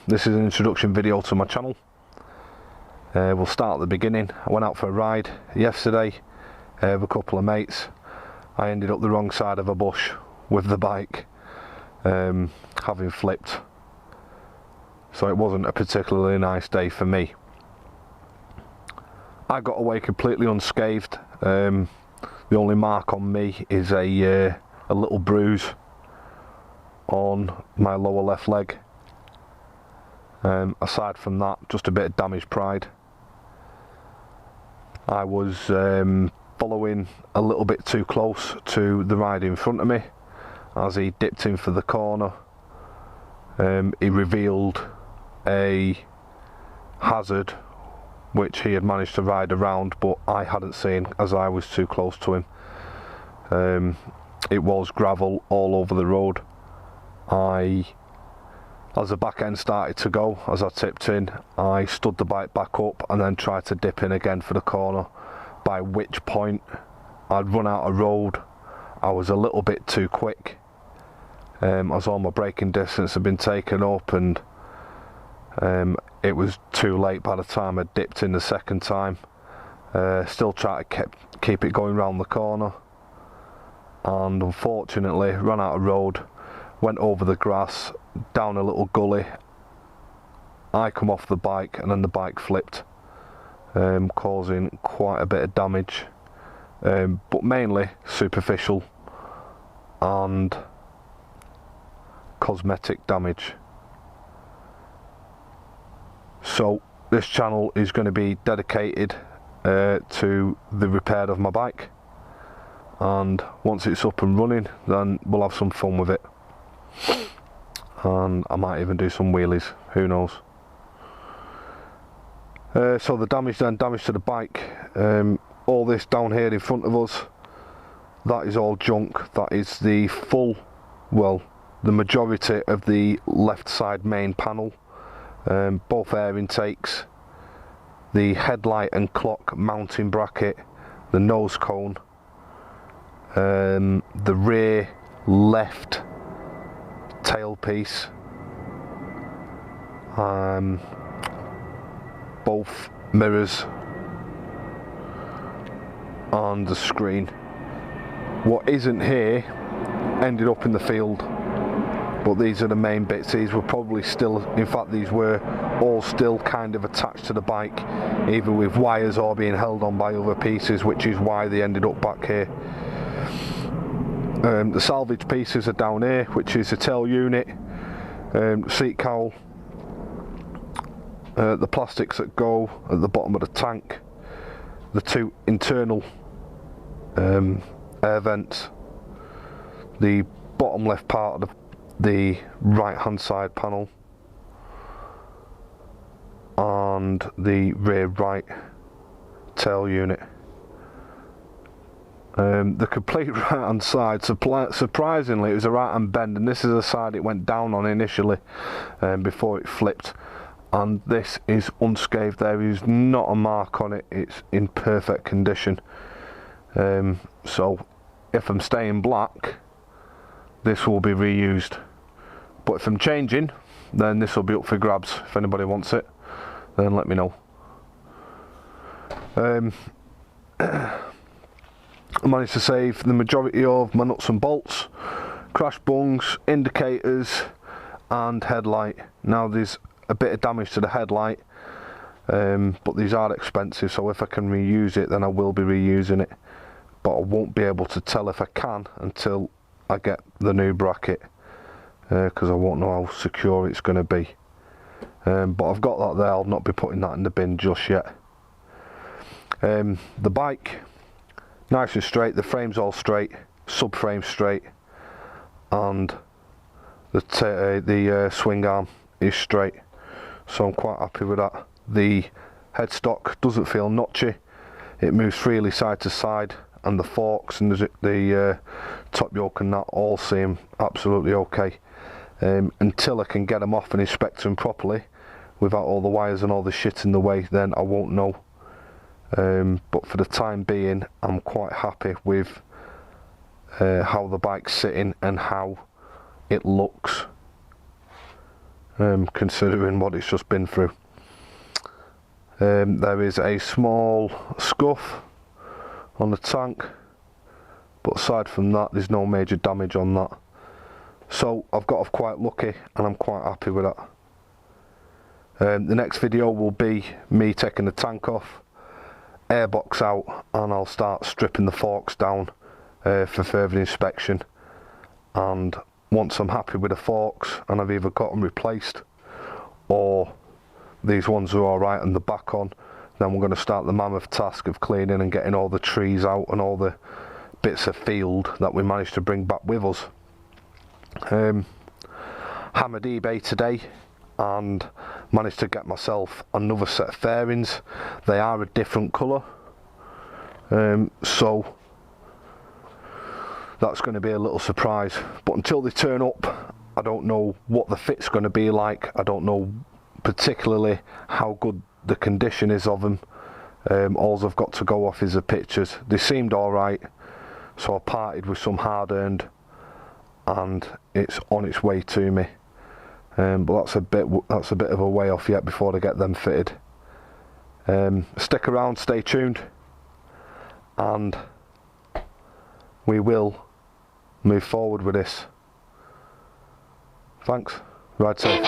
This is an introduction video to my channel. We'll start at the beginning. I went out for a ride yesterday with a couple of mates. I ended up the wrong side of a bush with the bike, having flipped, so it wasn't a particularly nice day for me. I got away completely unscathed. The only mark on me is a little bruise on my lower left leg. Aside from that, just a bit of damaged pride. I was following a little bit too close to the rider in front of me. As he dipped in for the corner, he revealed a hazard which he had managed to ride around, but I hadn't seen as I was too close to him. It was gravel all over the road. As the back end started to go, as I tipped in, I stood the bike back up and then tried to dip in again for the corner, by which point I'd run out of road. I was a little bit too quick, as all my braking distance had been taken up, and it was too late by the time I dipped in the second time. Still tried to keep it going round the corner, and unfortunately ran out of road, went over the grass, down a little gully. I come off the bike and then the bike flipped, causing quite a bit of damage, but mainly superficial and cosmetic damage. So this channel is going to be dedicated to the repair of my bike, and once it's up and running, then we'll have some fun with it, and I might even do some wheelies, who knows. So the damage to the bike, all this down here in front of us, that is all junk. That is the full, well, the majority of the left side main panel, both air intakes, the headlight and clock mounting bracket, the nose cone, the rear left tailpiece, both mirrors and the screen. What isn't here ended up in the field, but these are the main bits. These were probably still, in fact these were all still kind of attached to the bike, either with wires or being held on by other pieces, which is why they ended up back here. The salvage pieces are down here, which is the tail unit, seat cowl, the plastics that go at the bottom of the tank, the two internal air vents, the bottom left part of the right hand side panel, and the rear right tail unit. The complete right hand side, surprisingly it was a right hand bend, and this is the side it went down on initially, before it flipped, and this is unscathed. There is not a mark on it, it's in perfect condition. So if I'm staying black, this will be reused, but if I'm changing, then this will be up for grabs. If anybody wants it, then let me know. I managed to save the majority of my nuts and bolts, crash bungs, indicators and headlight. Now there's a bit of damage to the headlight, but these are expensive, so if I can reuse it then I will be reusing it, but I won't be able to tell if I can until I get the new bracket, because I won't know how secure it's going to be. But I've got that there. I'll not be putting that in the bin just yet. The bike, nice and straight, the frame's all straight, subframe straight, and the swing arm is straight, so I'm quite happy with that. The headstock doesn't feel notchy, it moves freely side to side, and the forks and the top yoke and that all seem absolutely okay, until I can get them off and inspect them properly without all the wires and all the shit in the way, then I won't know. But for the time being, I'm quite happy with how the bike's sitting and how it looks. considering what it's just been through. There is a small scuff on the tank, but aside from that there's no major damage on that. So I've got off quite lucky and I'm quite happy with that. The next video will be me taking the tank off, airbox out, and I'll start stripping the forks down for further inspection. And once I'm happy with the forks and I've either got them replaced or these ones are alright and the back on, then we're going to start the mammoth task of cleaning and getting all the trees out and all the bits of field that we managed to bring back with us. Hammered eBay today and managed to get myself another set of fairings. They are a different colour, so that's going to be a little surprise, but until they turn up I don't know what the fit's going to be like. I don't know particularly how good the condition is of them. All I've got to go off is the pictures. They seemed alright, so I parted with some hard earned and it's on its way to me. But that's a bit of a way off yet before they get them fitted. Stick around, stay tuned, and we will move forward with this. Thanks. Ride safe.